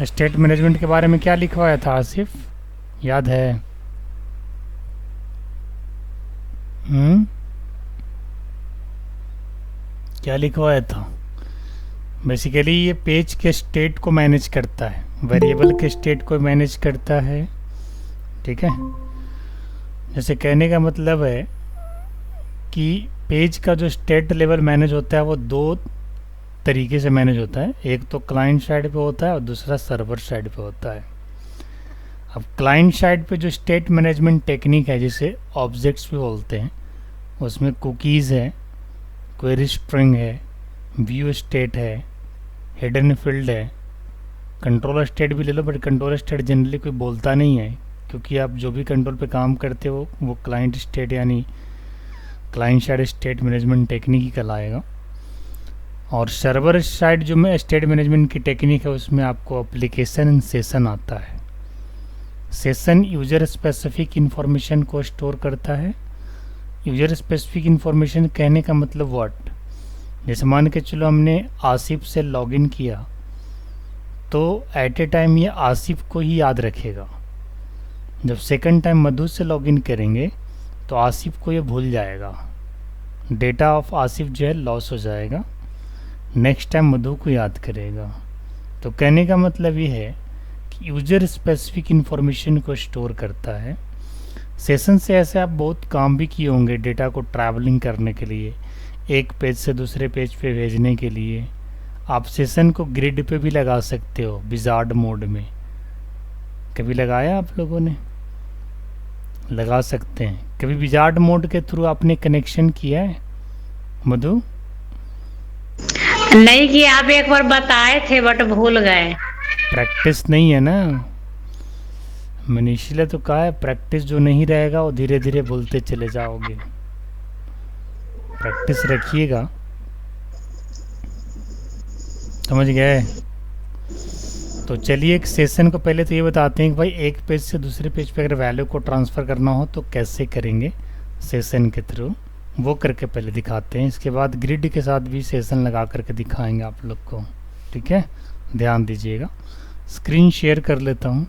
State management के बारे में क्या लिखवाया था आसिफ, याद है? क्या लिखवाया था? बेसिकली ये पेज के स्टेट को मैनेज करता है, वेरिएबल के स्टेट को मैनेज करता है। ठीक है, जैसे कहने का मतलब है कि पेज का जो स्टेट लेवल मैनेज होता है वो दो तरीके से मैनेज होता है। एक तो क्लाइंट साइड पे होता है और दूसरा सर्वर साइड पे होता है। अब क्लाइंट साइड पे जो स्टेट मैनेजमेंट टेक्निक है जिसे ऑब्जेक्ट्स भी बोलते हैं, उसमें कुकीज़ है, क्वेरी स्ट्रिंग है, व्यू स्टेट है, हिडन फील्ड है, कंट्रोलर स्टेट भी ले लो, बट कंट्रोलर स्टेट जनरली कोई बोलता नहीं है, क्योंकि आप जो भी कंट्रोल पे काम करते हो वो क्लाइंट स्टेट यानी client side state management technique ही कहलाएगा। और सर्वर साइड जो में स्टेट मैनेजमेंट की टेक्निक है उसमें आपको एप्लीकेशन एंड सेशन आता है। सेशन यूजर स्पेसिफिक इंफॉर्मेशन को स्टोर करता है। यूजर स्पेसिफिक इंफॉर्मेशन कहने का मतलब व्हाट, जैसे मान के चलो हमने आसिफ से लॉगिन किया तो एट ए टाइम ये आसिफ को ही याद रखेगा। जब सेकंड टाइम मधु से लॉगिन करेंगे तो आसिफ को ये भूल जाएगा, डेटा ऑफ आसिफ जो है लॉस हो जाएगा, नेक्स्ट टाइम मधु को याद करेगा। तो कहने का मतलब ये है कि यूजर स्पेसिफिक इंफॉर्मेशन को स्टोर करता है। सेशन से ऐसे आप बहुत काम भी किए होंगे, डेटा को ट्रैवलिंग करने के लिए, एक पेज से दूसरे पेज पे भेजने के लिए। आप सेशन को ग्रिड पे भी लगा सकते हो विजार्ड मोड में, कभी लगाया आप लोगों ने? लगा सकते हैं। कभी विजार्ड मोड के थ्रू आपने कनेक्शन किया है मधु? नहीं किया, आप एक बार बताए थे बट भूल गए। प्रैक्टिस नहीं है ना, मैंने इसलिए तो कहा है प्रैक्टिस जो नहीं रहेगा वो धीरे धीरे बोलते चले जाओगे। प्रैक्टिस रखिएगा, समझ गए? तो चलिए एक सेशन को पहले तो ये बताते हैं कि भाई एक पेज से दूसरे पेज पे अगर वैल्यू को ट्रांसफ़र करना हो तो कैसे करेंगे सेशन के थ्रू, वो करके पहले दिखाते हैं। इसके बाद ग्रिड के साथ भी सेशन लगा करके दिखाएंगे आप लोग को। ठीक है, ध्यान दीजिएगा। स्क्रीन शेयर कर लेता हूँ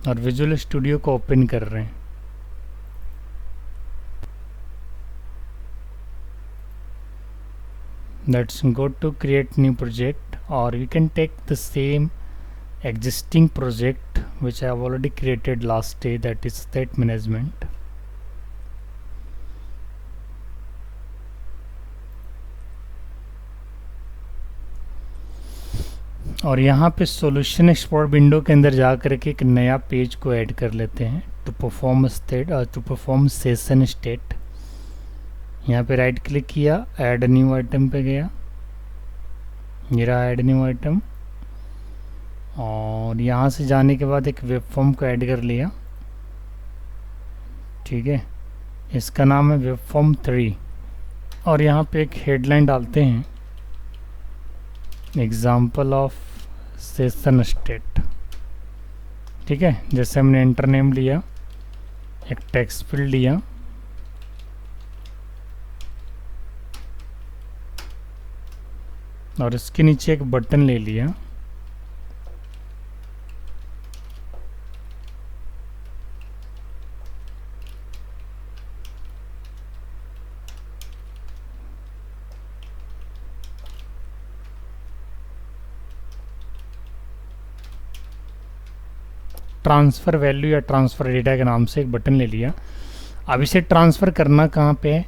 और विजुअल स्टूडियो को ओपन कर रहे हैं। Let's go to create new project, or you can take the same existing project which I have already created last day, that is state management. और यहाँ पे सॉल्यूशन एक्सप्लोरर विंडो के अंदर जा करके एक नया पेज को ऐड कर लेते हैं टू परफॉर्म सेशन स्टेट। यहाँ पे राइट क्लिक किया, ऐड न्यू आइटम पे गया, ये रहा ऐड न्यू आइटम, और यहाँ से जाने के बाद एक वेब फॉर्म को ऐड कर लिया। ठीक है, इसका नाम है वेब फॉर्म 3, और यहाँ पे एक हेडलाइन डालते हैं, एग्जाम्पल ऑफ सेशन स्टेट। ठीक है, जैसे हमने एंटर नेम लिया, एक टेक्स्ट फील्ड लिया, और इसके नीचे एक बटन ले लिया। ट्रांसफ़र वैल्यू या ट्रांसफ़र डेटा के नाम से एक बटन ले लिया। अब इसे ट्रांसफ़र करना कहाँ पे है?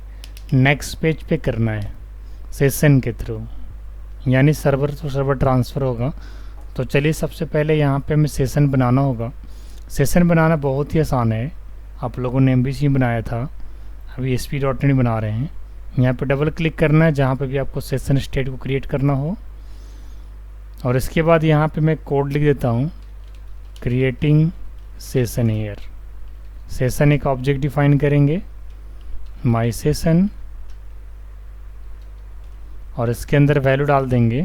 नेक्स्ट पेज पे करना है सेशन के थ्रू, यानी सर्वर टू सर्वर ट्रांसफ़र होगा। तो चलिए सबसे पहले यहाँ पे हमें सेशन बनाना होगा। सेशन बनाना बहुत ही आसान है, आप लोगों ने MVC बनाया था, अभी ASP.NET बना रहे हैं। यहाँ पे डबल क्लिक करना है जहाँ पे भी आपको सेशन स्टेट को क्रिएट करना हो, और इसके बाद यहाँ पे मैं कोड लिख देता हूँ, क्रिएटिंग सेशन हेयर। सेशन एक ऑब्जेक्ट डिफाइन करेंगे, माई सेशन, और इसके अंदर वैल्यू डाल देंगे।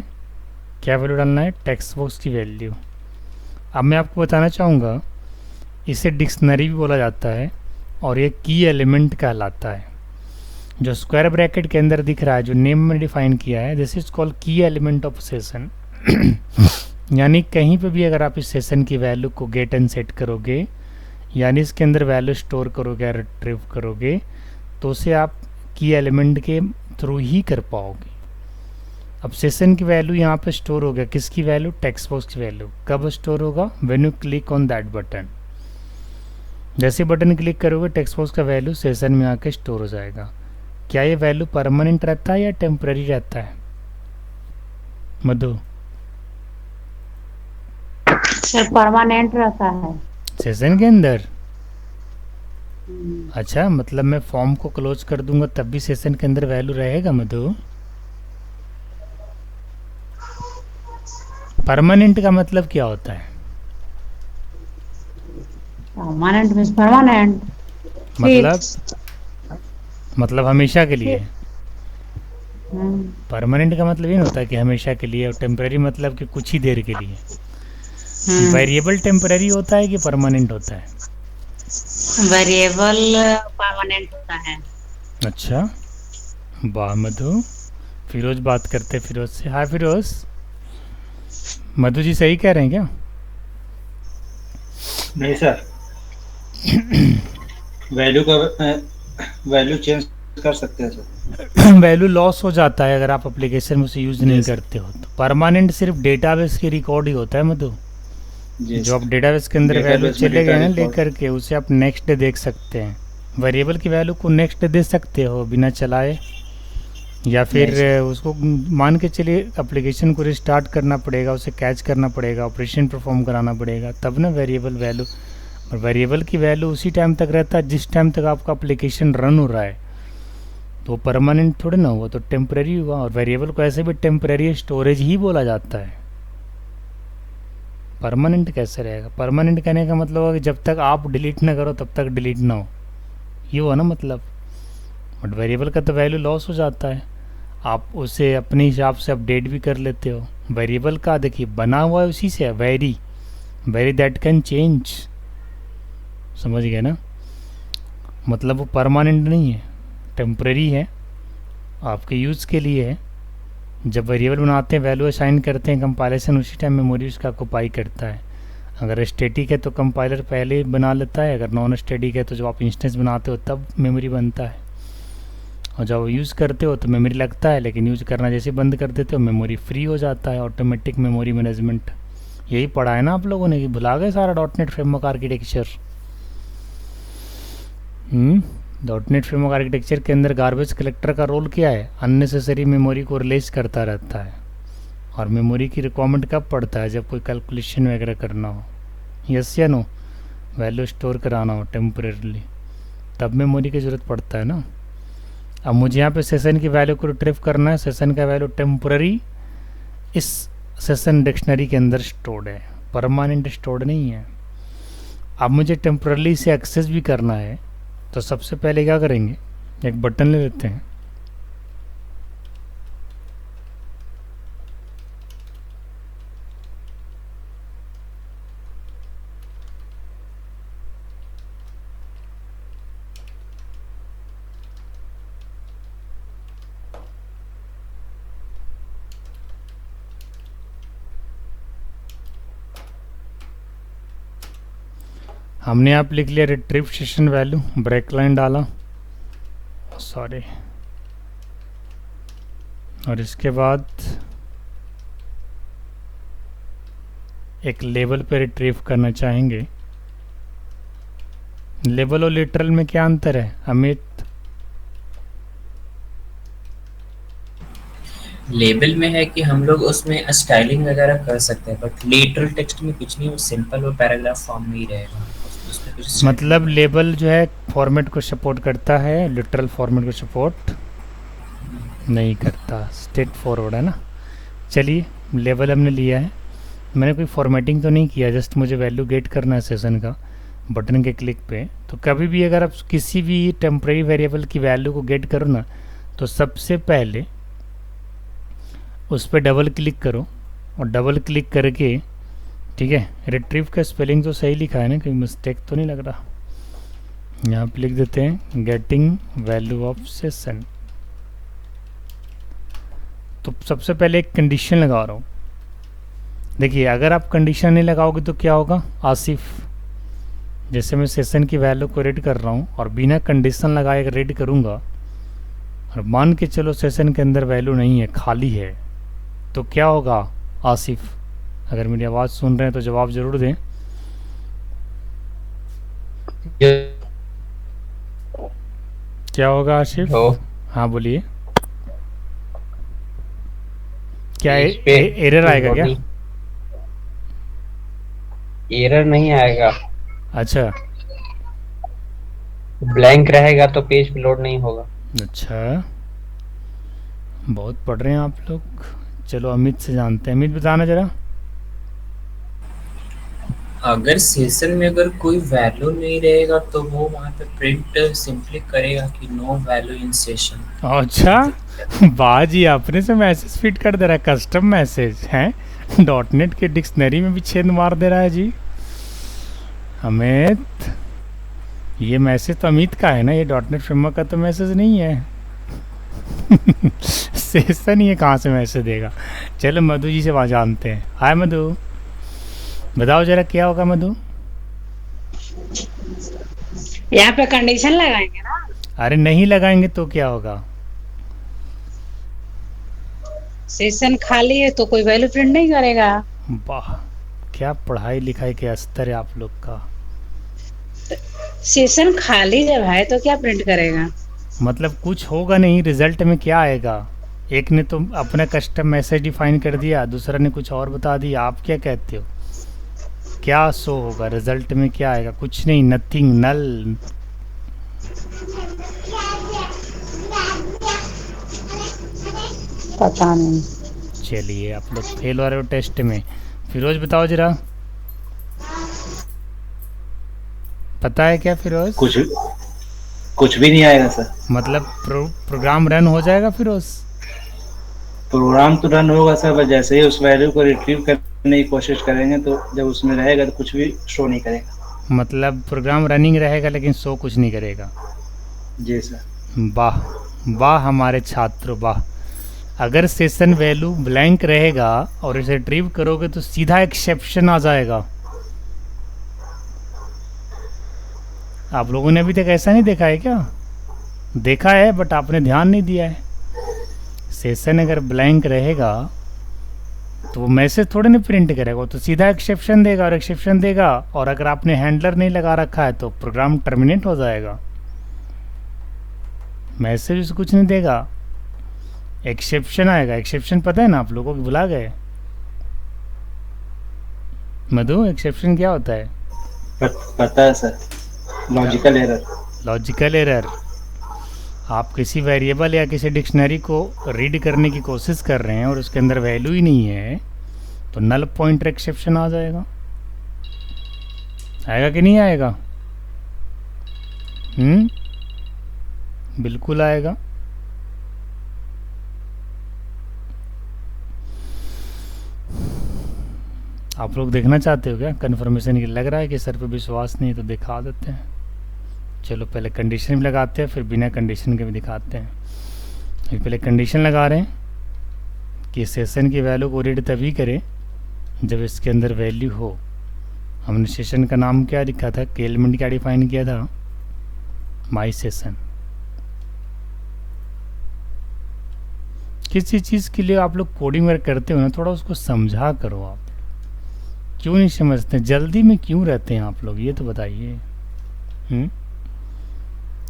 क्या वैल्यू डालना है? टेक्स्ट बॉक्स की वैल्यू। अब मैं आपको बताना चाहूँगा, इसे डिक्शनरी भी बोला जाता है और ये की एलिमेंट कहलाता है। जो स्क्वायर ब्रैकेट के अंदर दिख रहा है, जो नेम में डिफाइन किया है, दिस इज कॉल्ड की एलिमेंट ऑफ सेशन। यानी कहीं पे भी अगर आप इस सेशन की वैल्यू को गेट एंड सेट करोगे, यानी इसके अंदर वैल्यू स्टोर करोगे या रिट्रीव करोगे, तो उसे आप की एलिमेंट के थ्रू ही कर पाओगे। अब सेशन की वैल्यू यहाँ पे स्टोर हो गया, किसकी वैल्यू? टेक्स्ट बॉक्स की वैल्यू। कब स्टोर होगा? When you click on that button. जैसे बटन क्लिक करोगे टेक्स्ट बॉक्स का वैल्यू सेशन में आके स्टोर हो जाएगा। क्या ये वैल्यू परमानेंट रहता है या टेम्पररी रहता है मधु? सर परमानेंट रहता है। सेशन के अंदर? अच्छा, मतलब मैं फॉर्म को क्लोज कर दूंगा तब भी सेशन के अंदर वैल्यू रहेगा मधु? परमानेंट का मतलब क्या होता है? परमानेंट मीन्स परमानेंट, मतलब हमेशा के लिए। परमानेंट का मतलब ये नहीं होता कि हमेशा के लिए, और टेम्पररी मतलब कि कुछ ही देर के लिए। वेरिएबल टेम्पररी होता है कि परमानेंट होता है? वेरिएबल परमानेंट होता है। अच्छा, वाह मधु। फिरोज बात करते हैं फिरोज से। हाय फिरोज। मधु जी सही कह रहे हैं क्या? नहीं सर, वैल्यू चेंज कर सकते हैं सर। वैल्यू लॉस हो जाता है अगर आप एप्लीकेशन में उसे यूज नहीं करते हो तो। परमानेंट सिर्फ डेटाबेस की रिकॉर्ड ही होता है मधु। जो आप डेटाबेस के अंदर वैल्यू चले गए ना लेकर के, उसे आप नेक्स्ट डे देख सकते हैं। वेरिएबल की वैल्यू को नेक्स्ट डे दे सकते हो बिना चलाए, या फिर उसको मान के चलिए एप्लीकेशन को रिस्टार्ट करना पड़ेगा, उसे कैच करना पड़ेगा, ऑपरेशन परफॉर्म कराना पड़ेगा, तब ना वेरिएबल वैल्यू। और वेरिएबल की वैल्यू उसी टाइम तक रहता है जिस टाइम तक आपका एप्लीकेशन रन हो रहा है। तो परमानेंट थोड़े ना हुआ, तो टेम्पररी हुआ। और वेरिएबल को ऐसे भी टेम्पररी स्टोरेज ही बोला जाता है। परमानेंट कैसे रहेगा? परमानेंट कहने का मतलब है कि जब तक आप डिलीट ना करो तब तक डिलीट ना हो, ये हुआ ना मतलब। बट वेरिएबल का तो वैल्यू लॉस हो जाता है, आप उसे अपने हिसाब से अपडेट भी कर लेते हो। वेरिएबल का देखिए बना हुआ है उसी से, वेरी दैट कैन चेंज, समझ गए ना? मतलब वो परमानेंट नहीं है, टेम्परेरी है, आपके यूज़ के लिए है। जब वेरिएबल बनाते हैं, वैल्यू असाइन करते हैं, कंपाइलेशन उसी टाइम मेमोरी उसका ऑक्युपाई करता है। अगर स्टैटिक है तो कंपाइलर पहले बना लेता है, अगर नॉन स्टैटिक है तो जब आप इंस्टेंस बनाते हो तब मेमोरी बनता है। और जब यूज़ करते हो तो मेमोरी लगता है, लेकिन यूज़ करना जैसे बंद कर देते हो मेमोरी फ्री हो जाता है। ऑटोमेटिक मेमोरी मैनेजमेंट, यही पढ़ा है ना आप लोगों ने कि भुला गए सारा dot net framework architecture? Dot net framework architecture के अंदर गार्बेज कलेक्टर का रोल क्या है? अननेसेसरी मेमोरी को रिलीज करता रहता है। और मेमोरी की रिक्वायरमेंट कब पड़ता है? जब कोई कैलकुलेशन वगैरह करना हो, यस या नो, वैल्यू स्टोर कराना हो टेम्परेरली, तब मेमोरी की ज़रूरत पड़ता है ना। अब मुझे यहाँ पे सेशन की वैल्यू को रिट्रीव करना है। सेशन का वैल्यू टेम्पररी इस सेशन डिक्शनरी के अंदर स्टोर्ड है, परमानेंट स्टोर्ड नहीं है। अब मुझे टेम्परली से एक्सेस भी करना है, तो सबसे पहले क्या करेंगे, एक बटन ले लेते हैं। हमने आप लिख लिया retrieve session value, break line डाला, सॉरी, और इसके बाद एक लेबल पे रिट्रीव करना चाहेंगे। लेबल और लिटरल में क्या अंतर है अमित? लेबल में है कि हम लोग उसमें स्टाइलिंग वगैरह कर सकते हैं, बट लिटरल टेक्स्ट में कुछ नहीं, वो सिंपल और पैराग्राफ फॉर्म में ही रहेगा। उसमें कुछ मतलब लेबल जो है फॉर्मेट को सपोर्ट करता है, लिटरल फॉर्मेट को सपोर्ट नहीं करता, स्ट्रेट फॉरवर्ड है ना। चलिए, लेबल हमने लिया है, मैंने कोई फॉर्मेटिंग तो नहीं किया, जस्ट मुझे वैल्यू गेट करना है सेशन का बटन के क्लिक पे। तो कभी भी अगर आप किसी भी टेम्परेरी वेरिएबल की वैल्यू को गेट करो ना, तो सबसे पहले उस पर डबल क्लिक करो, और डबल क्लिक करके, ठीक है, रिट्रीव का स्पेलिंग तो सही लिखा है ना, कोई मिस्टेक तो नहीं लग रहा? यहाँ पे लिख देते हैं गेटिंग वैल्यू ऑफ सेशन। तो सबसे पहले एक कंडीशन लगा रहा हूँ। देखिए अगर आप कंडीशन नहीं लगाओगे तो क्या होगा आसिफ, जैसे मैं सेशन की वैल्यू को रीड कर रहा हूँ और बिना कंडीशन लगाए रीड करूँगा और मान के चलो सेशन के अंदर वैल्यू नहीं है, खाली है, तो क्या होगा आसिफ? अगर मेरी आवाज़ सुन रहे हैं तो जवाब ज़रूर दें। क्या होगा आसिफ? हाँ बोलिए। क्या एरर आएगा क्या? एरर नहीं आएगा, अच्छा ब्लैंक रहेगा तो पेज पे लोड नहीं होगा। अच्छा, बहुत पढ़ रहे हैं आप लोग। चलो अमित से जानते हैं। अमित बताना जरा। अगर सेशन में अगर कोई वैल्यू नहीं रहेगा तो वो वहाँ पे प्रिंट सिंपली करेगा कि नो वैल्यू इन सेशन। अच्छा बाजी अपने से मैसेज फिट कर दे रहा है, कस्टम मैसेज हैं। डॉटनेट के डिक्शनरी में भी छेद मार दे रहा है जी अमित। ये मैसेज तो अमित का है ना, ये डॉटनेट फ्रेमवर्क का तो मैसेज नहीं है। सेशन ये कहाँ से मैसेज देगा? चलो मधु जी से वहाँ जानते हैं। हाय मधु, बताओ जरा क्या होगा मधु? यहाँ पे कंडीशन लगाएंगे ना। अरे नहीं लगाएंगे तो क्या होगा? सेशन खाली है तो कोई वैल्यू प्रिंट नहीं करेगा। वाह, क्या पढ़ाई लिखाई के स्तर है आप लोग का। सेशन खाली जब है तो क्या प्रिंट करेगा? मतलब कुछ होगा नहीं, रिजल्ट में क्या आएगा? एक ने तो अपना कस्टम मैसेज डिफाइन कर दिया, दूसरा ने कुछ और बता दिया। आप क्या कहते हो, क्या शो होगा रिजल्ट में? क्या आएगा? कुछ नहीं, नथिंग, नल। पता नहीं। चलिए आप लोग फेल हो रहे हो टेस्ट में। फिरोज बताओ जरा, पता है क्या फिरोज? कुछ भी नहीं आएगा सर। मतलब प्रोग्राम रन हो जाएगा फिरोज? प्रोग्राम तो रन होगा सर, बस जैसे ही उस वैल्यू को रिट्रीव करने की कोशिश करेंगे तो जब उसमें रहेगा तो कुछ भी शो नहीं करेगा। मतलब प्रोग्राम रनिंग रहेगा लेकिन शो कुछ नहीं करेगा? जी सर। वाह वाह हमारे छात्रों वाह। अगर सेशन वैल्यू ब्लैंक रहेगा और इसे रिट्रीव करोगे तो सीधा एक्सेप्शन आ जाएगा। आप लोगों ने अभी तक ऐसा नहीं देखा है क्या? देखा है बट आपने ध्यान नहीं दिया है। सेशन अगर ब्लैंक रहेगा तो वो मैसेज थोड़े ना प्रिंट करेगा, वो तो सीधा एक्सेप्शन देगा और एक्सेप्शन देगा। और अगर आपने हैंडलर नहीं लगा रखा है तो प्रोग्राम टर्मिनेट हो जाएगा, मैसेज कुछ नहीं देगा, एक्सेप्शन आएगा। एक्सेप्शन पता है ना आप लोगों को, भुला गए? मधु एक्सेप्शन क्या होता है? पता है sir, logical error. Logical error. आप किसी वेरिएबल या किसी डिक्शनरी को रीड करने की कोशिश कर रहे हैं और उसके अंदर वैल्यू ही नहीं है तो नल पॉइंटर एक्सेप्शन आ जाएगा। आएगा कि नहीं आएगा? बिल्कुल आएगा। आप लोग देखना चाहते हो क्या कन्फर्मेशन के? लग रहा है कि सर पे विश्वास नहीं है तो दिखा देते हैं। चलो पहले कंडीशन भी लगाते हैं फिर बिना कंडीशन के भी दिखाते हैं। अभी पहले कंडीशन लगा रहे हैं कि सेशन की वैल्यू को रीड तभी करें जब इसके अंदर वैल्यू हो। हमने सेशन का नाम क्या लिखा था, के एलिमेंट क्या डिफाइन किया था? My session. किसी चीज़ के लिए आप लोग कोडिंग वर्क करते हो ना, थोड़ा उसको समझा करो। आप क्यों नहीं समझते? जल्दी में क्यों रहते हैं आप लोग, ये तो बताइए।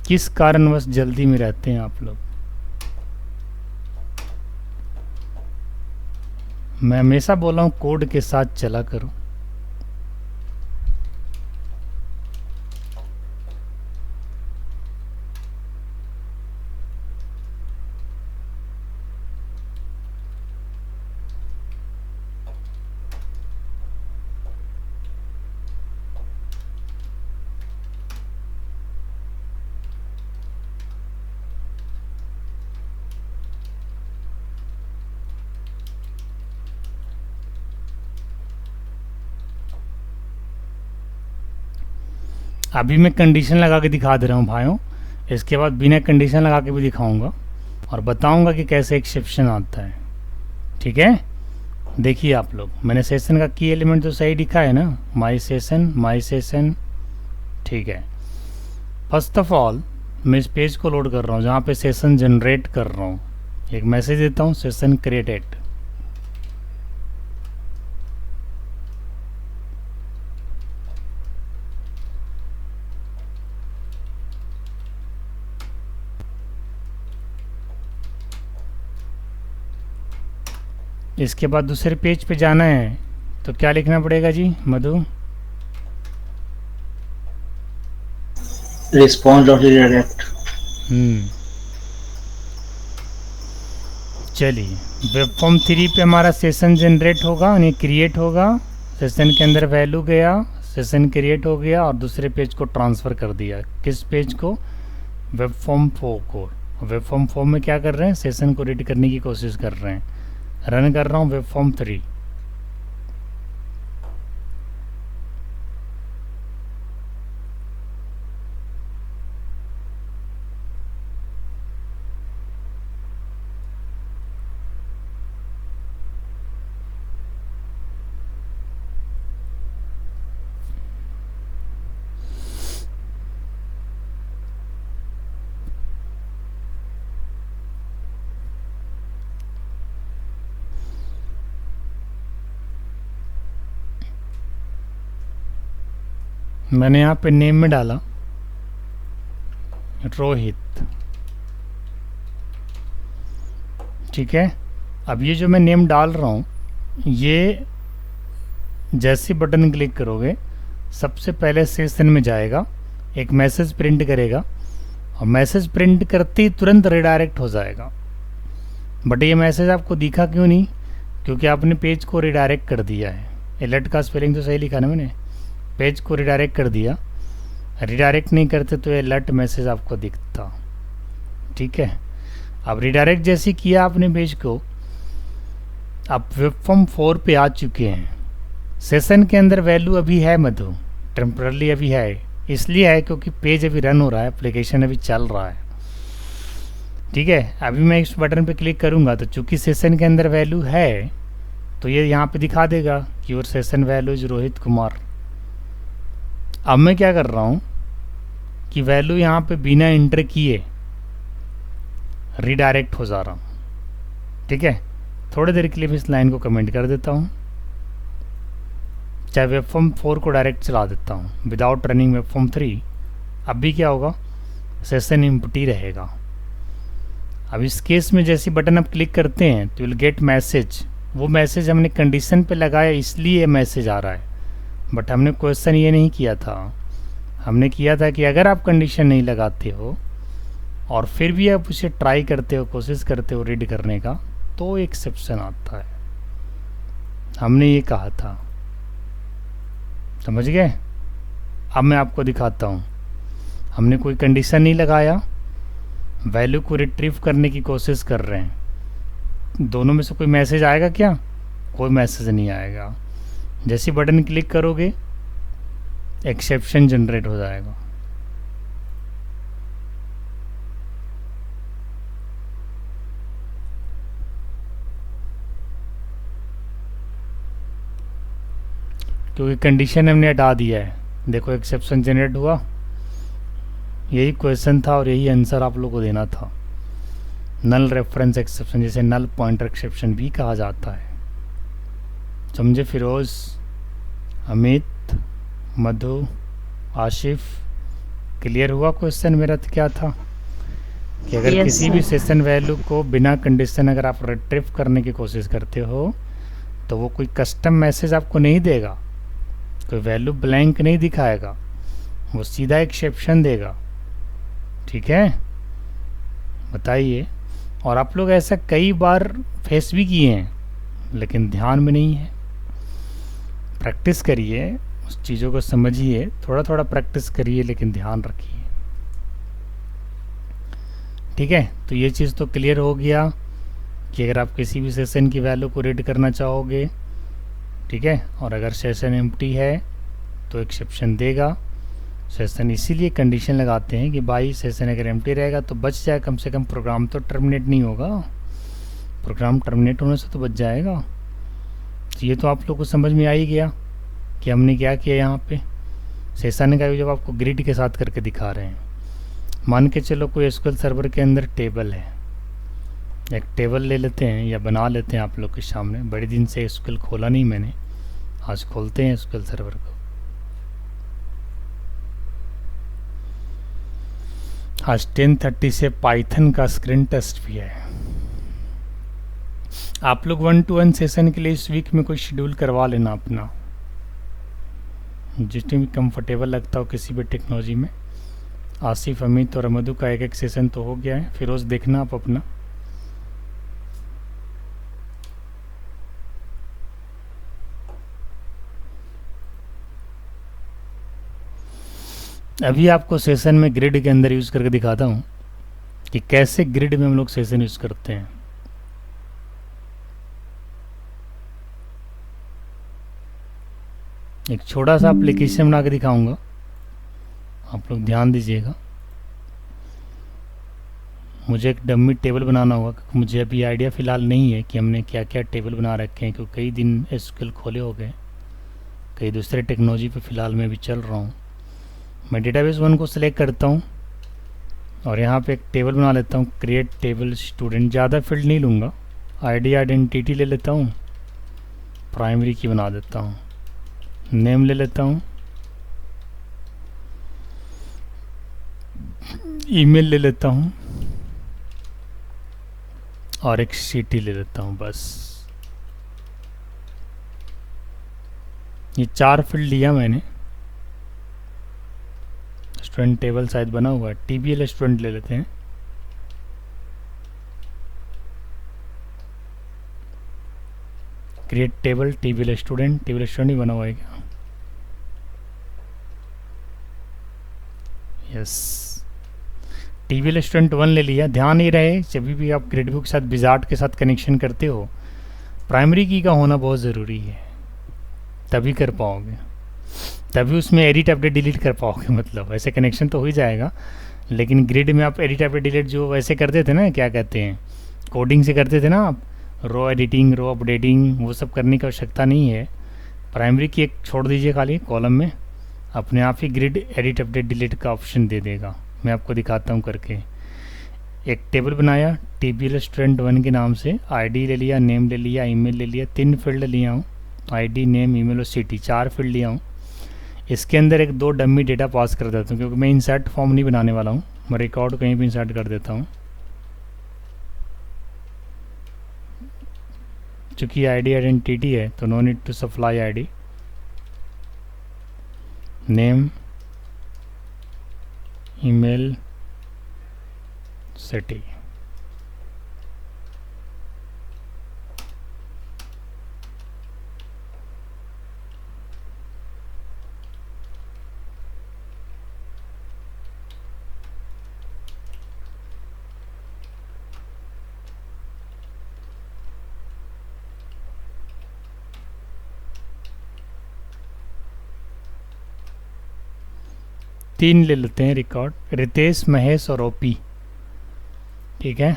किस कारणवश जल्दी में रहते हैं आप लोग? मैं हमेशा बोला हूँ कोड के साथ चला करो। अभी मैं कंडीशन लगा के दिखा दे रहा हूँ भाइयों, इसके बाद बिना कंडीशन लगा के भी दिखाऊंगा और बताऊंगा कि कैसे एक्सेप्शन आता है। ठीक है, देखिए आप लोग, मैंने सेशन का की एलिमेंट तो सही लिखा है ना, माई सेशन। ठीक है, फर्स्ट ऑफ ऑल मैं इस पेज को लोड कर रहा हूँ जहाँ पे सेशन जनरेट कर रहा हूँ। एक मैसेज देता हूँ, सेशन क्रिएटेड। इसके बाद दूसरे पेज पे जाना है तो क्या लिखना पड़ेगा जी मधु? Response dot redirect. चलिए, वेब फॉर्म 3 पे हमारा सेशन जनरेट होगा यानी क्रिएट होगा। सेशन के अंदर वैल्यू गया, सेशन क्रिएट हो गया और दूसरे पेज को ट्रांसफ़र कर दिया। किस पेज को? वेब फॉर्म 4 को। वेब फॉर्म 4 में क्या कर रहे हैं? सेशन को रीड करने की कोशिश कर रहे हैं। रन कर रहा हूँ वेब फॉर्म 3। मैंने यहाँ पे नेम में डाला रोहित। ठीक है, अब ये जो मैं नेम डाल रहा हूँ, ये जैसे बटन क्लिक करोगे सबसे पहले सेशन में जाएगा, एक मैसेज प्रिंट करेगा और मैसेज प्रिंट करते ही तुरंत रिडायरेक्ट हो जाएगा। बट ये मैसेज आपको दिखा क्यों नहीं? क्योंकि आपने पेज को रिडायरेक्ट कर दिया है। अलर्ट का स्पेलिंग तो सही लिखा ना मैंने, पेज को रिडायरेक्ट कर दिया। रिडायरेक्ट नहीं करते तो ये अलर्ट मैसेज आपको दिखता। ठीक है, अब रिडायरेक्ट जैसे किया आपने पेज को, आप वेब फॉर्म 4 पे आ चुके हैं। सेशन के अंदर वैल्यू अभी है मधु, टेम्परली अभी है, इसलिए है क्योंकि पेज अभी रन हो रहा है, एप्लीकेशन अभी चल रहा है। ठीक है, अभी मैं इस बटन पे क्लिक करूँगा तो चूंकि सेशन के अंदर वैल्यू है तो ये यहाँ पे दिखा देगा कि your session value is Rohit Kumar. अब मैं क्या कर रहा हूँ कि वैल्यू यहाँ पे बिना इंटर किए रिडायरेक्ट हो जा रहा हूँ। ठीक है, थोड़ी देर के लिए भी इस लाइन को कमेंट कर देता हूँ, चाहे वेब फॉर्म 4 को डायरेक्ट चला देता हूँ विदाउट रनिंग वेब फॉर्म 3। अब भी क्या होगा? सेशन एम्प्टी रहेगा। अब इस केस में जैसे बटन आप क्लिक करते हैं तो विल गेट मैसेज। वो मैसेज हमने कंडीशन पे लगाया इसलिए मैसेज आ रहा है, बट हमने क्वेश्चन ये नहीं किया था। हमने किया था कि अगर आप कंडीशन नहीं लगाते हो और फिर भी आप उसे ट्राई करते हो, कोशिश करते हो रीड करने का, तो एक्सेप्शन आता है। हमने ये कहा था, समझ गए? अब मैं आपको दिखाता हूँ। हमने कोई कंडीशन नहीं लगाया, वैल्यू को रिट्रीव करने की कोशिश कर रहे हैं। दोनों में से कोई मैसेज आएगा क्या? कोई मैसेज नहीं आएगा। जैसे बटन क्लिक करोगे एक्सेप्शन जनरेट हो जाएगा। क्योंकि कंडीशन हमने हटा दिया है। देखो एक्सेप्शन जनरेट हुआ, यही क्वेश्चन था और यही आंसर आप लोगों को देना था। नल रेफरेंस एक्सेप्शन, जिसे नल पॉइंटर एक्सेप्शन भी कहा जाता है। समझे? फिरोज, अमित, मधु, आशिफ, क्लियर हुआ क्वेश्चन मेरा? तो क्या था कि अगर किसी भी सेशन वैल्यू को बिना कंडीशन अगर आप रिट्रीव करने की कोशिश करते हो तो वो कोई कस्टम मैसेज आपको नहीं देगा, कोई वैल्यू ब्लैंक नहीं दिखाएगा, वो सीधा एक्सेप्शन देगा। ठीक है, बताइए। और आप लोग ऐसा कई बार फेस भी किए हैं लेकिन ध्यान में नहीं है। प्रैक्टिस करिए, उस चीज़ों को समझिए, थोड़ा थोड़ा प्रैक्टिस करिए लेकिन ध्यान रखिए। ठीक है, तो ये चीज़ तो क्लियर हो गया कि अगर आप किसी भी सेशन की वैल्यू को रीड करना चाहोगे, ठीक है, और अगर सेशन एम्प्टी है तो एक्सेप्शन देगा। सेशन इसीलिए कंडीशन लगाते हैं कि भाई सेशन अगर एम्प्टी रहेगा तो बच जाए, कम से कम प्रोग्राम तो टर्मिनेट नहीं होगा, प्रोग्राम टर्मिनेट होने से तो बच जाएगा। तो ये तो आप लोग को समझ में आ ही गया कि हमने क्या किया यहाँ पे। सेशन का जब आपको ग्रिड के साथ करके दिखा रहे हैं, मान के चलो कोई एसक्यूएल सर्वर के अंदर टेबल है, एक टेबल ले लेते हैं या बना लेते हैं आप लोग के सामने। बड़े दिन से एसक्यूएल खोला नहीं मैंने, आज खोलते हैं एसक्यूएल सर्वर को। आज 10:30 से पाइथन का स्क्रीन टेस्ट भी है। आप लोग 1-to-1 सेशन के लिए इस वीक में कोई शेड्यूल करवा लेना अपना, जितने भी कंफर्टेबल लगता हो किसी भी टेक्नोलॉजी में। आसिफ, अमित और मधु का एक सेशन तो हो गया है, फिरोज देखना आप अपना। अभी आपको सेशन में ग्रिड के अंदर यूज़ करके दिखाता हूँ कि कैसे ग्रिड में हम लोग सेशन यूज़ करते हैं। एक छोटा सा एप्लीकेशन बना के दिखाऊंगा, आप लोग ध्यान दीजिएगा। मुझे एक डमी टेबल बनाना होगा क्योंकि मुझे अभी आइडिया फ़िलहाल नहीं है कि हमने क्या क्या टेबल बना रखे हैं, क्योंकि कई दिन एसक्यूएल खोले हो गए, कई दूसरे टेक्नोलॉजी पे फ़िलहाल मैं भी चल रहा हूँ। मैं डेटाबेस 1 को सिलेक्ट करता हूँ और यहाँ पे एक टेबल बना लेता हूँ, क्रिएट टेबल स्टूडेंट। ज़्यादा फील्ड नहीं लूँगा, आईडी आइडेंटिटी ले लेता हूँ, प्राइमरी की बना देता हूँ, नेम ले लेता हूँ, ईमेल ले लेता हूँ और एक सिटी ले लेता हूँ। बस ये 4 फील्ड लिया मैंने। स्टूडेंट टेबल शायद बना हुआ है, टीबीएल स्टूडेंट ले लेते हैं। क्रिएट टेबल टीबीएल स्टूडेंट ही बना हुआ है क्या? यस, टीबीएल स्टूडेंट 1 ले लिया। ध्यान ही रहे जब भी आप ग्रिडबुक के साथ विजार्ड के साथ कनेक्शन करते हो, प्राइमरी की का होना बहुत ज़रूरी है, तभी कर पाओगे, तभी उसमें एडिट अपडेट डिलीट कर पाओगे। मतलब वैसे कनेक्शन तो हो ही जाएगा, लेकिन ग्रिड में आप एडिट अपडेट डिलीट जो वैसे करते थे ना, क्या कहते हैं, कोडिंग से करते थे ना आप, रो एडिटिंग, रो अपडेटिंग, वो सब करने की आवश्यकता नहीं है। प्राइमरी की एक छोड़ दीजिए खाली कॉलम में, अपने आप ही ग्रिड एडिट अपडेट डिलीट का ऑप्शन दे देगा। मैं आपको दिखाता हूँ करके। एक टेबल बनाया टीबीएल स्टूडेंट 1 के नाम से, आईडी ले लिया, नेम ले लिया, ईमेल ले लिया, 3 फील्ड लिया हूँ, आईडी, नेम, ईमेल और सिटी, 4 फील्ड लिया हूँ। इसके अंदर एक 2 डमी डेटा पास कर देता हूँ, क्योंकि मैं इंसर्ट फॉर्म नहीं बनाने वाला हूँ, मैं रिकॉर्ड कहीं भी इंसर्ट कर देता हूँ। चूँकि आईडी आइडेंटिटी है तो no need to supply ID, name, email, city. तीन ले लेते हैं रिकॉर्ड, रितेश, महेश और ओपी। ठीक है,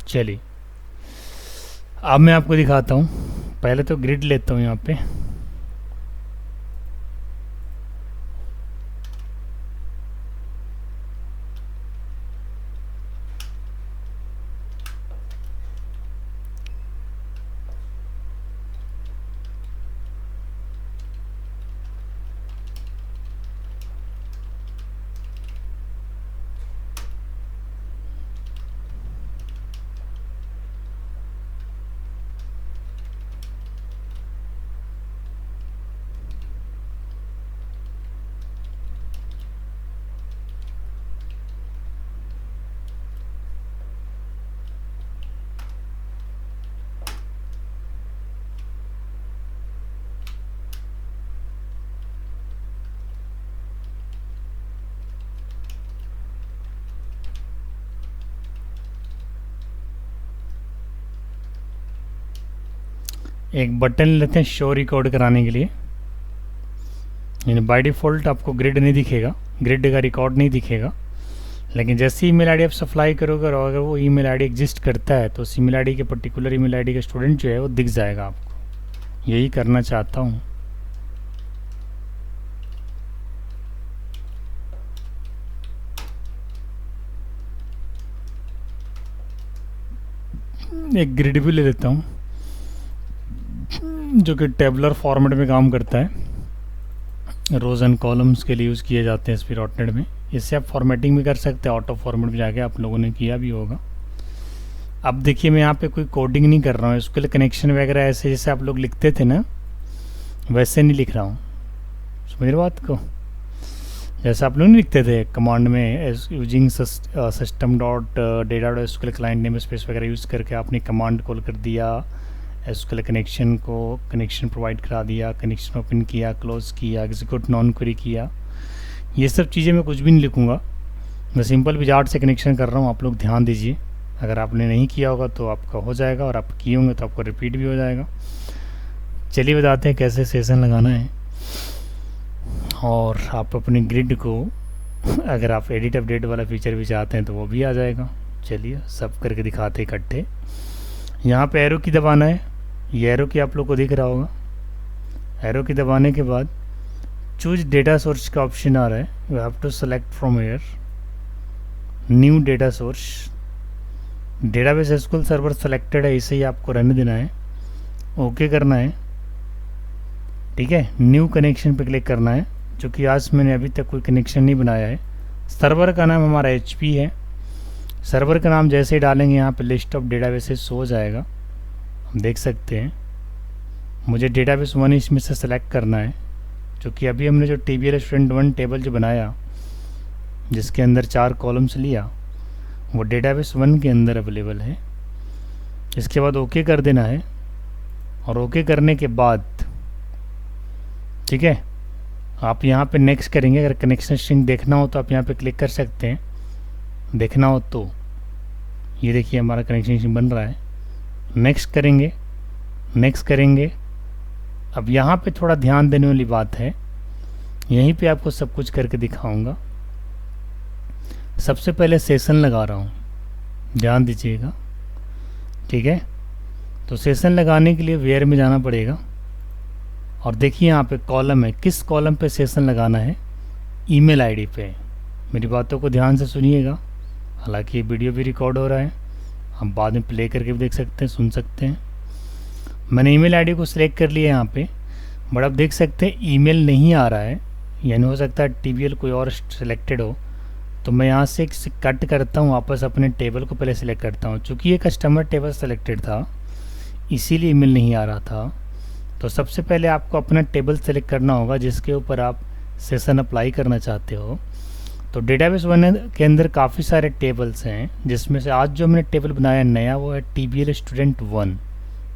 चलिए अब मैं आपको दिखाता हूँ। पहले तो ग्रिड लेता हूँ यहाँ पे, एक बटन लेते हैं शो रिकॉर्ड कराने के लिए। यानी बाय डिफ़ॉल्ट आपको ग्रिड नहीं दिखेगा, ग्रिड का रिकॉर्ड नहीं दिखेगा, लेकिन जैसे ईमेल आईडी आप सप्लाई करोगे और अगर वो ईमेल आईडी एग्जिस्ट करता है तो उस ईमेल आईडी के पर्टिकुलर ईमेल आईडी का स्टूडेंट जो है वो दिख जाएगा आपको। यही करना चाहता हूँ। एक ग्रिड भी ले लेता हूँ जो कि टेबलर फॉर्मेट में काम करता है। रोज़ एंड कॉलम्स के लिए यूज़ किए जाते हैं ASP.NET में। इससे आप फॉर्मेटिंग भी कर सकते हैं, ऑटो फॉर्मेट में जाके आप लोगों ने किया भी होगा। अब देखिए मैं यहाँ पे कोई कोडिंग नहीं कर रहा हूँ, इसके लिए कनेक्शन वगैरह ऐसे जैसे आप लोग लिखते थे ना वैसे नहीं लिख रहा हूँ। समझ रहे बात को? जैसे आप लोग नहीं लिखते थे कमांड में using system dot data dot SQL client name space वगैरह यूज़ करके आपने कमांड कॉल कर दिया, एसक्यूएल कनेक्शन को कनेक्शन प्रोवाइड करा दिया, कनेक्शन ओपन किया, क्लोज किया, एग्जीक्यूट नॉन क्वेरी किया। ये सब चीज़ें मैं कुछ भी नहीं लिखूँगा, मैं सिंपल विजार्ड से कनेक्शन कर रहा हूँ। आप लोग ध्यान दीजिए, अगर आपने नहीं किया होगा तो आपका हो जाएगा और आप किए होंगे तो आपको रिपीट भी हो जाएगा। चलिए बताते हैं कैसे सेशन लगाना है। और आप अपने ग्रिड को अगर आप एडिट अपडेट वाला फीचर भी चाहते हैं तो वो भी आ जाएगा। चलिए सब करके दिखाते इकट्ठे। यहाँ पे एरो की दबाना है, ये एरो की आप लोग को दिख रहा होगा। एरो की दबाने के बाद चूज डेटा सोर्स का ऑप्शन आ रहा है, you have to select from here new data source. Database SQL server selected है, इसे ही आपको रहने देना है, ओके करना है। ठीक है, न्यू कनेक्शन पे क्लिक करना है, जो कि आज मैंने अभी तक कोई कनेक्शन नहीं बनाया है। सर्वर का नाम हमारा HP है। सर्वर का नाम जैसे ही डालेंगे यहाँ पे लिस्ट ऑफ डेटाबेसेस शो हो जाएगा, हम देख सकते हैं। मुझे डेटाबेस 1 इसमें से सेलेक्ट करना है, जो कि अभी हमने जो TBL स्टूडेंट 1 टेबल जो बनाया जिसके अंदर 4 कॉलम्स लिया वो डेटाबेस 1 के अंदर अवेलेबल है। इसके बाद ओके कर देना है और ओके करने के बाद ठीक है आप यहाँ पे नेक्स्ट करेंगे। अगर कनेक्शन स्ट्रिंग देखना हो तो आप यहाँ पे क्लिक कर सकते हैं, देखना हो तो। ये देखिए हमारा कनेक्शन स्ट्रिंग बन रहा है। नेक्स्ट करेंगे, नेक्स्ट करेंगे। अब यहाँ पे थोड़ा ध्यान देने वाली बात है, यहीं पे आपको सब कुछ करके दिखाऊंगा। सबसे पहले सेशन लगा रहा हूँ, ध्यान दीजिएगा। ठीक है, तो सेशन लगाने के लिए वेयर में जाना पड़ेगा और देखिए यहाँ पे कॉलम है, किस कॉलम पे सेशन लगाना है? ईमेल आईडी पे। मेरी बातों को ध्यान से सुनिएगा, हालांकि ये वीडियो भी रिकॉर्ड हो रहा है, हम बाद में प्ले करके भी देख सकते हैं, सुन सकते हैं। मैंने ईमेल आईडी को सिलेक्ट कर लिया यहाँ पे, बट अब देख सकते हैं ईमेल नहीं आ रहा है, यानी हो सकता है TBL कोई और सिलेक्टेड हो। तो मैं यहाँ से कट करता हूँ, वापस अपने टेबल को पहले सिलेक्ट करता हूँ। चूँकि ये कस्टमर टेबल सेलेक्टेड था इसीलिए ईमेल नहीं आ रहा था। तो सबसे पहले आपको अपना टेबल सेलेक्ट करना होगा जिसके ऊपर आप सेशन अप्लाई करना चाहते हो। तो डेटाबेस 1 के अंदर काफ़ी सारे टेबल्स हैं, जिसमें से आज जो हमने टेबल बनाया नया वो है TBL स्टूडेंट 1।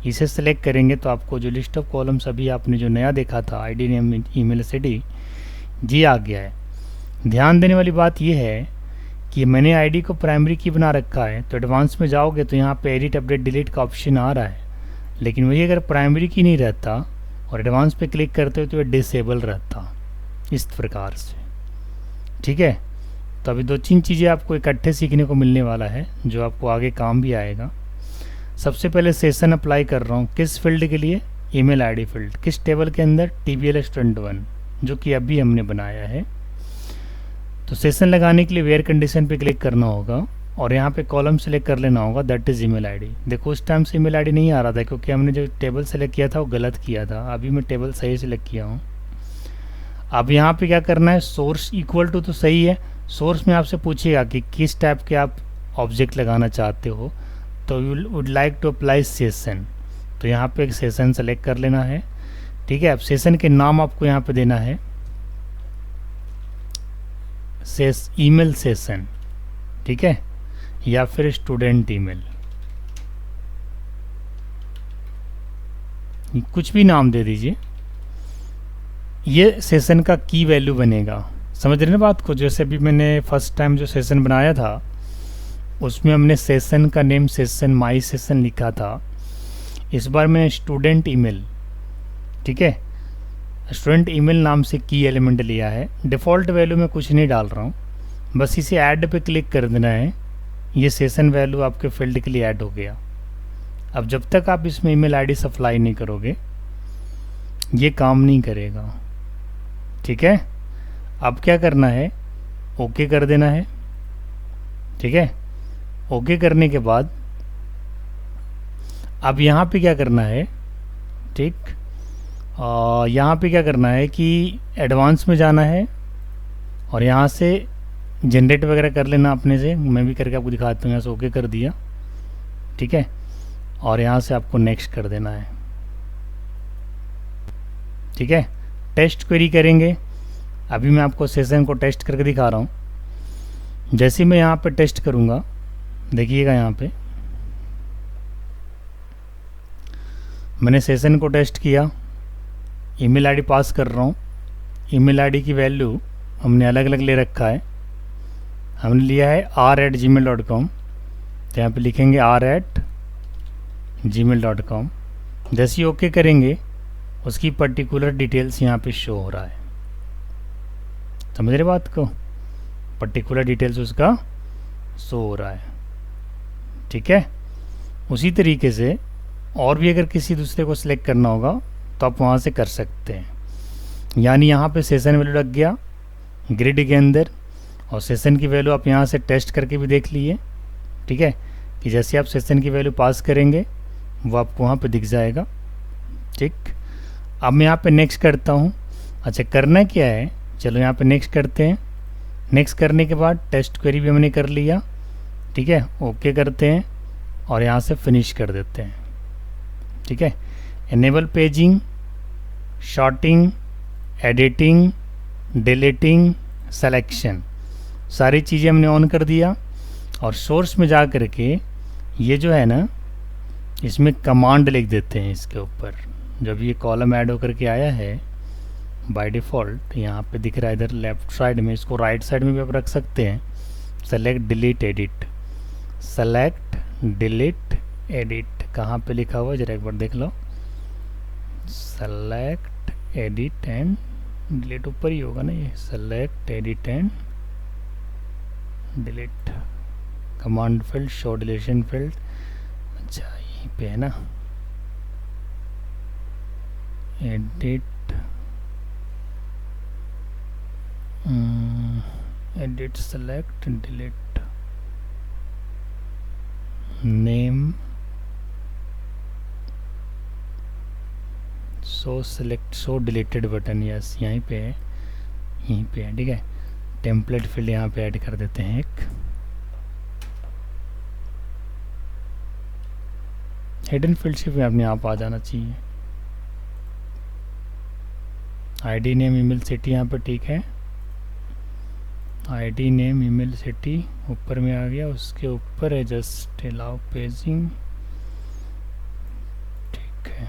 इसे सेलेक्ट करेंगे तो आपको जो लिस्ट ऑफ कॉलम्स अभी आपने जो नया देखा था ID नेम ईमेल CD जी आ गया है। ध्यान देने वाली बात यह है कि मैंने ID को प्राइमरी की बना रखा है, तो एडवांस में जाओगे तो यहाँ पे एडिट अपडेट डिलीट का ऑप्शन आ रहा है, लेकिन वही अगर प्राइमरी की नहीं रहता और एडवांस पे क्लिक करते हो तो ये डिसेबल रहता इस प्रकार से। ठीक है, तो अभी 2-3 चीज़ें आपको इकट्ठे सीखने को मिलने वाला है जो आपको आगे काम भी आएगा। सबसे पहले सेशन अप्लाई कर रहा हूँ, किस फील्ड के लिए? Email ID field. किस टेबल के अंदर? TBL स्टूडेंट 1, जो कि अभी हमने बनाया है। तो सेशन लगाने के लिए वेयर कंडीशन पे क्लिक करना होगा और यहाँ पे कॉलम सेलेक्ट कर लेना होगा, दैट इज़ ईमेल आईडी। देखो उस टाइम से ईमेल आईडी नहीं आ रहा था क्योंकि हमने जो टेबल सेलेक्ट किया था वो गलत किया था। अभी मैं टेबल सही सेलेक्ट किया हूँ। अब यहाँ पे क्या करना है? सोर्स इक्वल टू तो सही है, सोर्स में आपसे पूछेगा कि किस टाइप के आप ऑब्जेक्ट लगाना चाहते हो। तो you would like to apply session, तो यहाँ पे एक सेशन सेलेक्ट कर लेना है। ठीक है, अब सेशन के नाम आपको यहाँ पे देना है ईमेल सेशन, ठीक है, या फिर स्टूडेंट ईमेल, कुछ भी नाम दे दीजिए। ये सेशन का की वैल्यू बनेगा, समझ रहे ना बात को? जैसे भी मैंने फर्स्ट टाइम जो सेशन बनाया था उसमें हमने सेशन का नेम सेशन माई सेशन लिखा था। इस बार मैंने स्टूडेंट ईमेल, ठीक है, स्टूडेंट ईमेल नाम से की एलिमेंट लिया है। डिफ़ॉल्ट वैल्यू में कुछ नहीं डाल रहा हूँ, बस इसे ऐड पे क्लिक कर देना है। ये सेशन वैल्यू आपके फील्ड के लिए ऐड हो गया। अब जब तक आप इसमें ईमेल आईडी सप्लाई नहीं करोगे ये काम नहीं करेगा, ठीक है। अब क्या करना है, ओके कर देना है, ठीक है। ओके करने के बाद अब यहाँ पे क्या करना है, ठीक, यहाँ पे क्या करना है कि एडवांस में जाना है और यहाँ से जनरेट वगैरह कर लेना अपने से। मैं भी करके आपको दिखाता हूँ। यहाँ से ओके कर दिया, ठीक है, और यहाँ से आपको नेक्स्ट कर देना है, ठीक है। टेस्ट क्वेरी करेंगे। अभी मैं आपको सेशन को टेस्ट करके दिखा रहा हूँ। जैसे मैं यहाँ पे टेस्ट करूँगा, देखिएगा यहाँ पे मैंने सेशन को टेस्ट किया, ईमेल आईडी पास कर रहा हूँ। ईमेल आईडी की वैल्यू हमने अलग अलग ले रखा है। हमने लिया है r@gmail.com, तो यहाँ पे लिखेंगे r@gmail.com। जैसे ही ओके करेंगे उसकी पर्टिकुलर डिटेल्स यहाँ पे शो हो रहा है। समझ रहे बात को, पर्टिकुलर डिटेल्स उसका शो हो रहा है, ठीक है। उसी तरीके से और भी अगर किसी दूसरे को सिलेक्ट करना होगा तो आप वहाँ से कर सकते हैं। यानी यहाँ पे सेशन वैल्यू लग गया ग्रिड के अंदर, और सेशन की वैल्यू आप यहाँ से टेस्ट करके भी देख लिए, ठीक है, कि जैसे आप सेशन की वैल्यू पास करेंगे वो आपको वहाँ पे दिख जाएगा, ठीक। अब मैं यहाँ पे नेक्स्ट करता हूँ। अच्छा, करना क्या है, चलो यहाँ पे नेक्स्ट करते हैं। नेक्स्ट करने के बाद टेस्ट क्वेरी भी हमने कर लिया, ठीक है, ओके करते हैं और यहाँ से फिनिश कर देते हैं, ठीक है। Enable paging, sorting, editing, deleting, selection, सारी चीज़ें हमने ऑन कर दिया। और सोर्स में जा कर के ये जो है ना, इसमें कमांड लिख देते हैं इसके ऊपर। जब ये कॉलम ऐड होकर के आया है बाय डिफ़ॉल्ट, यहाँ पे दिख रहा है इधर लेफ्ट साइड में, इसको राइट साइड में भी आप रख सकते हैं। Select delete edit, select delete edit, कहाँ पे लिखा हुआ है जरा एक बार देख लो। सेलेक्ट एडिट एंड डिलीट, ऊपर ही होगा ना ये, select edit and delete, command field, show deletion field. अच्छा, यहीं पे है ना, edit, edit, select, delete, name, so select, so deleted button, yes यहीं पे है, यहीं पे है, ठीक है। टेम्पलेट फील्ड यहाँ पे ऐड कर देते हैं एक। हिडन फील्ड से भी अपने आप आ जाना चाहिए। आईडी नेम ईमेल सिटी यहाँ पे, ठीक है, आईडी नेम ईमेल सिटी ऊपर में आ गया। उसके ऊपर है जस्ट अलाउ पेजिंग, ठीक है।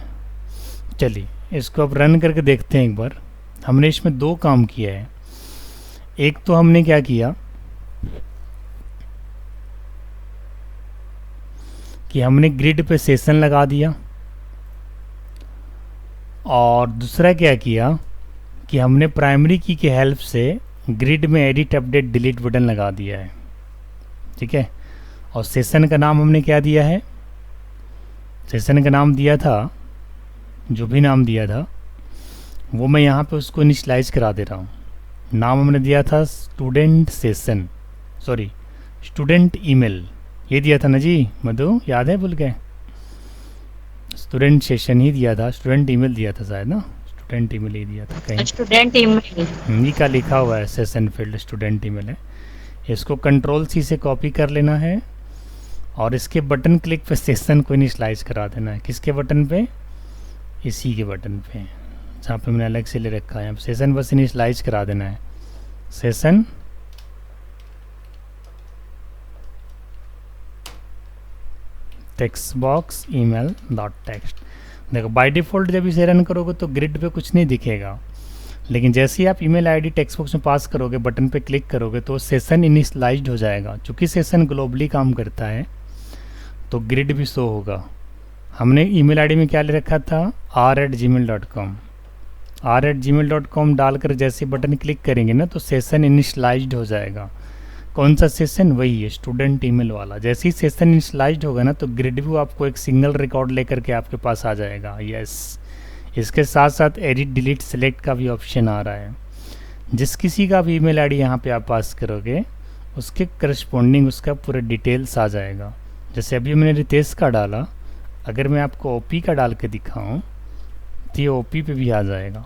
चलिए इसको अब रन करके देखते हैं एक बार। हमने इसमें दो काम किया है। एक तो हमने क्या किया कि हमने ग्रिड पे सेशन लगा दिया, और दूसरा क्या किया कि हमने प्राइमरी की हेल्प से ग्रिड में एडिट, अपडेट, डिलीट बटन लगा दिया है, ठीक है। और सेशन का नाम हमने क्या दिया है, सेशन का नाम दिया था, जो भी नाम दिया था वो मैं यहाँ पे उसको इनिशियलाइज करा दे रहा हूँ। नाम हमने दिया था student session, sorry student email, ये दिया था ना जी मधु, याद है, भूल गए? स्टूडेंट सेशन ही दिया था, स्टूडेंट ईमेल दिया था शायद ना, स्टूडेंट ईमेल ही दिया था कहीं, स्टूडेंट ईमेल हिंदी का लिखा हुआ है, सेशन फील्ड स्टूडेंट ईमेल है। इसको कंट्रोल सी से कॉपी कर लेना है और इसके बटन क्लिक पे सेशन को इनिशियलाइज करा देना है। किसके बटन पे? इसी के बटन पे, जहाँ पे मैंने अलग से ले रखा है। सेशन बस इनिशियलाइज करा देना है, session text box email dot text. देखो बाय डिफ़ॉल्ट जब इसे रन करोगे तो ग्रिड पे कुछ नहीं दिखेगा, लेकिन जैसे ही आप ईमेल आईडी टेक्स्ट बॉक्स में पास करोगे, बटन पे क्लिक करोगे तो सेशन इनिशियलाइज्ड हो जाएगा। चूँकि सेशन ग्लोबली काम करता है तो ग्रिड भी शो होगा। हमने ईमेल आईडी में क्या ले रखा था, r@gmail.com। r@gmail.com डालकर जैसे बटन क्लिक करेंगे ना तो सेशन इनिशलाइज्ड हो जाएगा। कौन सा सेशन, वही है स्टूडेंट ईमेल वाला। जैसे ही सेशन इनिशलाइज्ड होगा ना तो ग्रिड व्यू आपको एक सिंगल रिकॉर्ड लेकर के आपके पास आ जाएगा। यस, इसके साथ साथ एडिट डिलीट सेलेक्ट का भी ऑप्शन आ रहा है। जिस किसी का भी ईमेल आईडी यहाँ पे आप पास करोगे उसके करस्पॉन्डिंग उसका पूरा डिटेल्स आ जाएगा। जैसे अभी मैंने रितेश का डाला, अगर मैं आपको ओपी का डाल के दिखाऊँ तो ये ओपी पे भी आ जाएगा।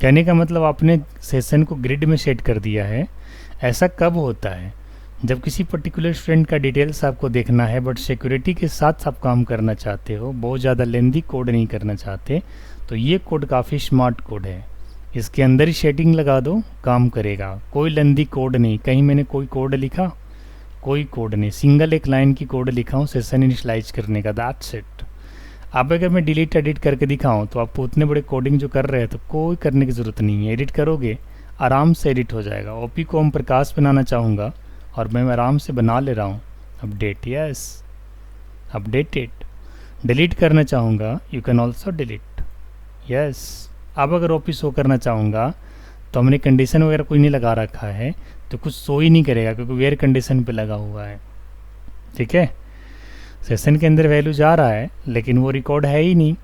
कहने का मतलब आपने सेशन को ग्रिड में सेट कर दिया है। ऐसा कब होता है, जब किसी पर्टिकुलर स्टूडेंट का डिटेल्स आपको देखना है बट सिक्योरिटी के साथ आप काम करना चाहते हो, बहुत ज़्यादा लेंदी कोड नहीं करना चाहते, तो ये कोड काफ़ी स्मार्ट कोड है। इसके अंदर ही शेडिंग लगा दो, काम करेगा। कोई लेंदी कोड नहीं, कहीं मैंने कोई कोड लिखा, कोई कोड नहीं, सिंगल एक लाइन की कोड लिखा हूँ सेशन इनिशलाइज करने का, दैट्स इट। अब अगर मैं डिलीट एडिट करके दिखाऊँ तो आपको उतने बड़े कोडिंग जो कर रहे हैं तो कोई करने की ज़रूरत नहीं है। एडिट करोगे आराम से एडिट हो जाएगा। ओपी को ओम प्रकाश बनाना चाहूँगा और मैं आराम से बना ले रहा हूँ। Update, yes updated. डिलीट करना चाहूँगा, you can also delete, yes. अब अगर ओपी शो करना चाहूँगा तो हमने कंडीशन वगैरह कोई नहीं लगा रखा है तो कुछ शो ही नहीं करेगा क्योंकि वेयर कंडीशन पे लगा हुआ है। ठीक है, सेशन के अंदर वैल्यू जा रहा है लेकिन वो रिकॉर्ड है ही नहीं,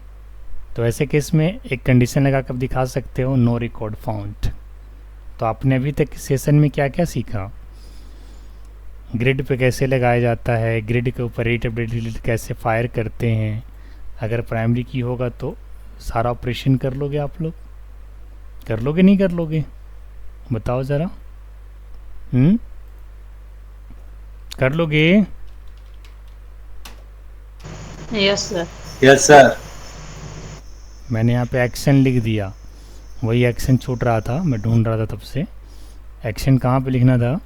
तो ऐसे केस में एक कंडीशन लगा कर दिखा सकते हो, नो रिकॉर्ड फाउंड। तो आपने अभी तक सेशन में क्या क्या सीखा, ग्रिड पे कैसे लगाया जाता है, ग्रिड के ऊपर एडिट अपडेट डिलीट कैसे फायर करते हैं। अगर प्राइमरी की होगा तो सारा ऑपरेशन कर लोगे आप लोग, कर लोगे नहीं कर लोगे बताओ ज़रा, कर लोगे? Yes sir. Yes sir. मैंने यहाँ पे एक्शन लिख दिया, वही एक्शन छूट रहा था, मैं ढूंढ रहा था तब से। एक्शन कहाँ पे लिखना था,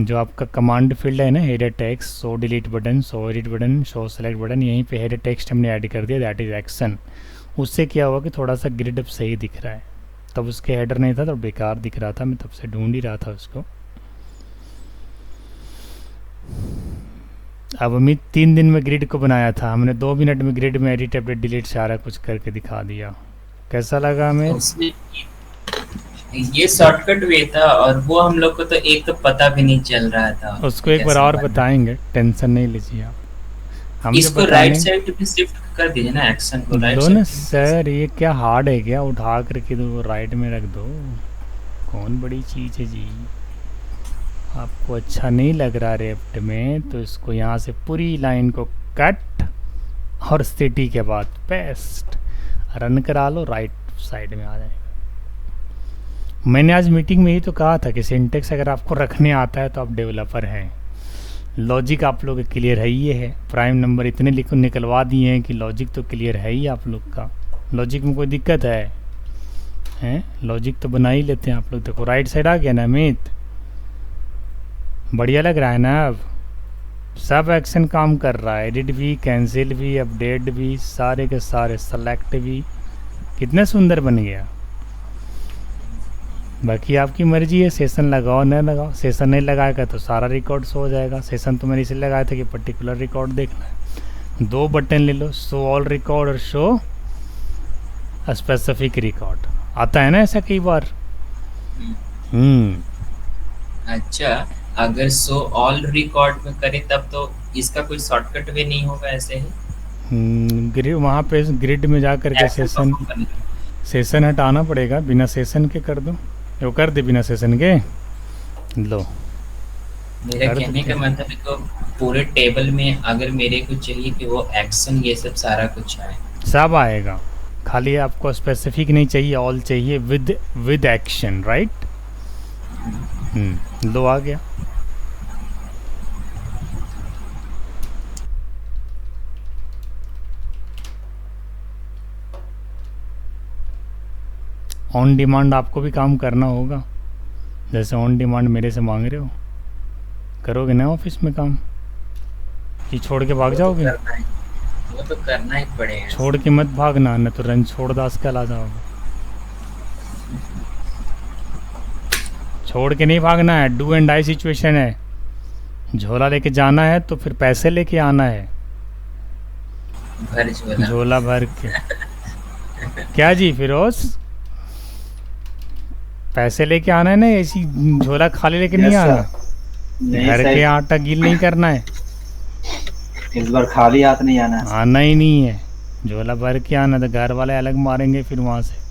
जो आपका कमांड फील्ड है ना, header text, show delete button, show edit button, show select button, यहीं पे हेडर टेक्स्ट हमने ऐड कर दिया, दैट इज़ एक्शन। उससे क्या हुआ कि थोड़ा सा ग्रिड अब सही दिख रहा है, तब उसके हेडर नहीं था तो बेकार दिख रहा था, मैं तब से ढूंढ ही रहा था उसको। अब अमित 3 दिन में ग्रिड को बनाया था, हमने 2 मिनट में ग्रिड में एडिट अपडेट डिलीट सारा कुछ करके दिखा दिया। कैसा लगा हमें? उसमें ये शॉर्टकट वे था और वो हम लोग को तो एक तो पता भी नहीं चल रहा था। उसको एक बार और बताएंगे, टेंशन नहीं लीजिए आप। हम इसको राइट साइड पे शिफ्ट कर दीजिए ना, एक्शन को राइट दो ना साइड। सर, ये क्या हार्ड है क्या, उठा करके दो राइट में रख दो, कौन बड़ी चीज़ है जी। आपको अच्छा नहीं लग रहा रेफ्ट में तो इसको यहाँ से पूरी लाइन को कट और सिटी के बाद पेस्ट रन करा लो, राइट साइड में आ जाएगा। मैंने आज मीटिंग में ही तो कहा था कि सिंटेक्स अगर आपको रखने आता है तो आप डेवलपर हैं। लॉजिक आप लोग क्लियर है, ये है प्राइम नंबर इतने निकलवा दिए हैं कि लॉजिक तो क्लियर है ही आप लोग का। लॉजिक में कोई दिक्कत है हैं? लॉजिक तो बना ही लेते हैं आप लोग। देखो राइट साइड आ गया ना अमित, बढ़िया लग रहा है ना। अब सब एक्शन काम कर रहा है, एडिट भी, कैंसिल भी, अपडेट भी, सारे के सारे, सेलेक्ट भी, कितना सुंदर बन गया। बाकी आपकी मर्जी है, सेशन लगाओ न लगाओ। सेशन नहीं लगाएगा तो सारा रिकॉर्ड शो हो जाएगा। सेशन तो मैंने इसलिए लगाया था कि पर्टिकुलर रिकॉर्ड देखना है। 2 बटन ले लो, शो ऑल रिकॉर्ड और शो स्पेसिफिक रिकॉर्ड। आता है ना ऐसा कई बार। अच्छा, अगर शो ऑल रिकॉर्ड में करें तब तो इसका कोई शॉर्टकट वे नहीं होगा ऐसे ही? ग्रिड वहाँ पे ग्रिड में जा करके सेशन हटाना पड़ेगा। बिना सेशन के कर दो, वो कर दे बिना सेशन के। लो मेरा कहने का मतलब है कि पूरे टेबल में अगर मेरे को चाहिए कि वो एक्शन ये सब सारा कुछ आए, सब आएगा, खाली आपको स्पेसिफिक नहीं चाहिए, ऑल चाहिए विद एक्शन, राइट। लो आ गया। ऑन डिमांड आपको भी काम करना होगा, जैसे ऑन डिमांड मेरे से मांग रहे हो। करोगे ना ऑफिस में काम, कि छोड़ के भाग जाओगे? वो तो करना ही पड़ेगा। छोड़ के मत भागना, न तो रन छोड़ दास कल आ जाओगे। छोड़ के नहीं भागना है, डू एंड डाई सिचुएशन है। झोला लेके जाना है तो फिर पैसे लेके आना है। भर झोला। झोला भर के। क्या जी फिरोज, पैसे लेके आना है ना, ऐसी झोला खाली लेके नहीं Yes, आना। sir. नहीं घर के सर, आटा गील नहीं करना है, इस बार खाली हाथ नहीं आना है। आना ही नहीं है, झोला भर के आना, तो घर वाले अलग मारेंगे फिर वहाँ से।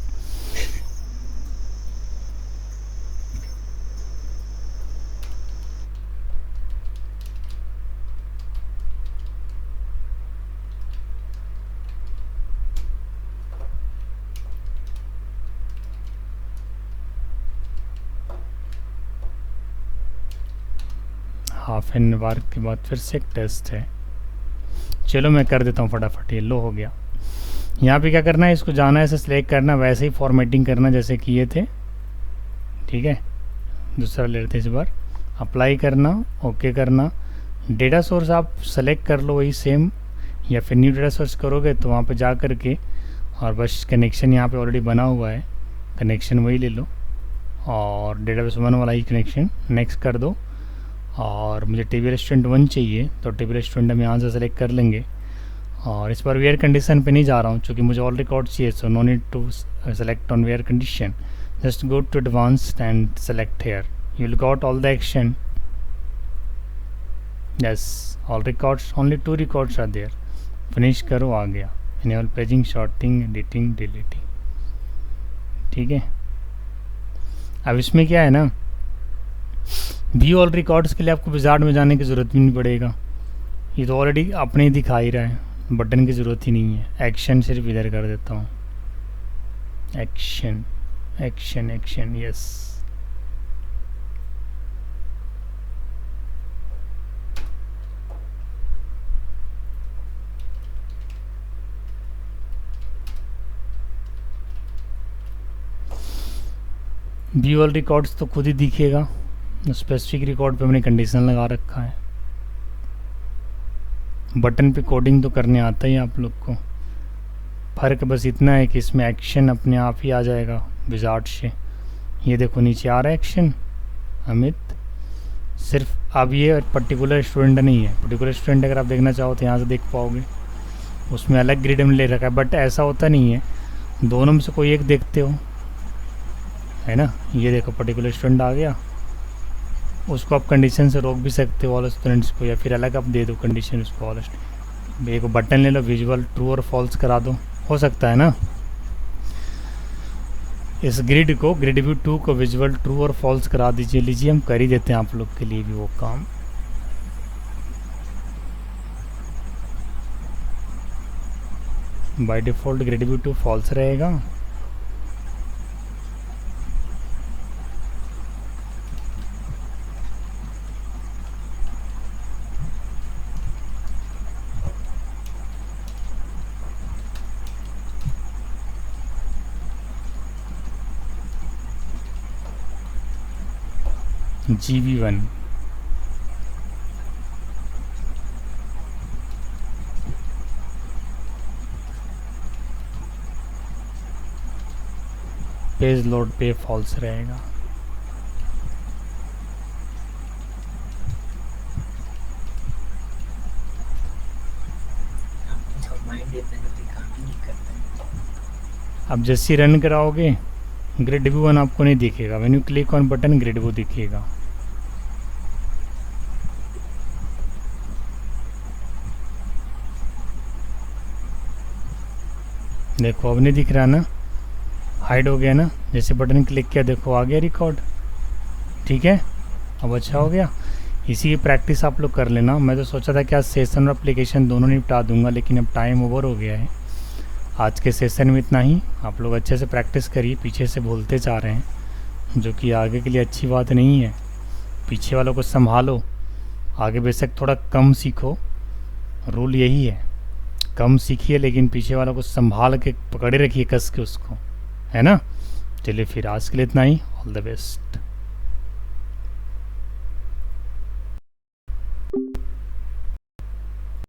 हाफ एन आवर के बाद फिर से एक टेस्ट है। चलो मैं कर देता हूँ फटाफट, ये लो हो गया। यहाँ पे क्या करना है, इसको जाना है, ऐसे सिलेक्ट करना, वैसे ही फॉर्मेटिंग करना जैसे किए थे, ठीक है। दूसरा ले लेते इस बार, अप्लाई करना, ओके करना। डेटा सोर्स आप सेलेक्ट कर लो वही सेम, या फिर न्यू डेटा सोर्स करोगे तो वहाँ पे जा कर के, और बस कनेक्शन यहाँ पे ऑलरेडी बना हुआ है, कनेक्शन वही ले लो, और डेटाबेस 1 वाला ही कनेक्शन नेक्स्ट कर दो। और मुझे टीवी रेस्टोरेंट 1 चाहिए, तो टीवी रेस्टोरेंट हम यहाँ से सेलेक्ट कर लेंगे। और इस पर वेयर कंडीशन पे नहीं जा रहा हूँ क्योंकि मुझे ऑल रिकॉर्ड चाहिए, so no need to select on where condition. Just go to advanced and select here, you will got all the action. Yes, all records, only 2 records are there. Finish करो, आ गया। Enable paging, sorting, editing, deleting, ठीक है। अब इसमें क्या है ना, व्यू ऑल रिकॉर्ड्स के लिए आपको विजार्ड में जाने की ज़रूरत भी नहीं पड़ेगा, ये तो ऑलरेडी अपने ही दिखा ही रहा है, बटन की ज़रूरत ही नहीं है। एक्शन सिर्फ इधर कर देता हूँ, action action action, yes. View all records तो खुद ही दिखेगा, स्पेसिफिक रिकॉर्ड पे मैंने कंडीशन लगा रखा है। बटन पे कोडिंग तो करने आता ही आप लोग को, फ़र्क बस इतना है कि इसमें एक्शन अपने आप ही आ जाएगा विजार्ड से। ये देखो नीचे आ रहा है एक्शन अमित, सिर्फ अब ये पर्टिकुलर स्टूडेंट नहीं है। पर्टिकुलर स्टूडेंट अगर आप देखना चाहो तो यहाँ से देख पाओगे, उसमें अलग ग्रिड में ले रखा है, बट ऐसा होता नहीं है, दोनों में से कोई एक देखते हो, है ना। ये देखो पर्टिकुलर स्टूडेंट आ गया, उसको आप कंडीशन से रोक भी सकते हो ऑल स्टूडेंट्स को, या फिर अलग आप दे दो कंडीशन उसको ऑल। एक बटन ले लो, विजुअल ट्रू और फॉल्स करा दो, हो सकता है ना। इस ग्रिड को, ग्रिड व्यू 2 को विजुअल ट्रू और फॉल्स करा दीजिए। लीजिए हम कर ही देते हैं आप लोग के लिए भी वो काम। By default grid view 2 false रहेगा। GV1 पेज लोड पे फॉल्स रहेगा। अब जैसे रन कराओगे ग्रिड व्यू 1 आपको नहीं दिखेगा, when you click on button grid view दिखेगा। देखो अब नहीं दिख रहा ना, हाइड हो गया ना। जैसे बटन क्लिक किया देखो आ गया रिकॉर्ड, ठीक है। अब अच्छा हो गया। इसी की प्रैक्टिस आप लोग कर लेना। मैं तो सोचा था कि आज सेशन और एप्लीकेशन दोनों निपटा दूंगा, लेकिन अब टाइम ओवर हो गया है। आज के सेशन में इतना ही। आप लोग अच्छे से प्रैक्टिस करिए, पीछे से भूलते जा रहे हैं, जो कि आगे के लिए अच्छी बात नहीं है। पीछे वालों को संभालो, आगे बेशक थोड़ा कम सीखो, रूल यही है, कम सीखिए लेकिन पीछे वालों को संभाल के पकड़े रखिए कस के उसको, है ना। चलिए फिर आज के लिए इतना ही। All the best.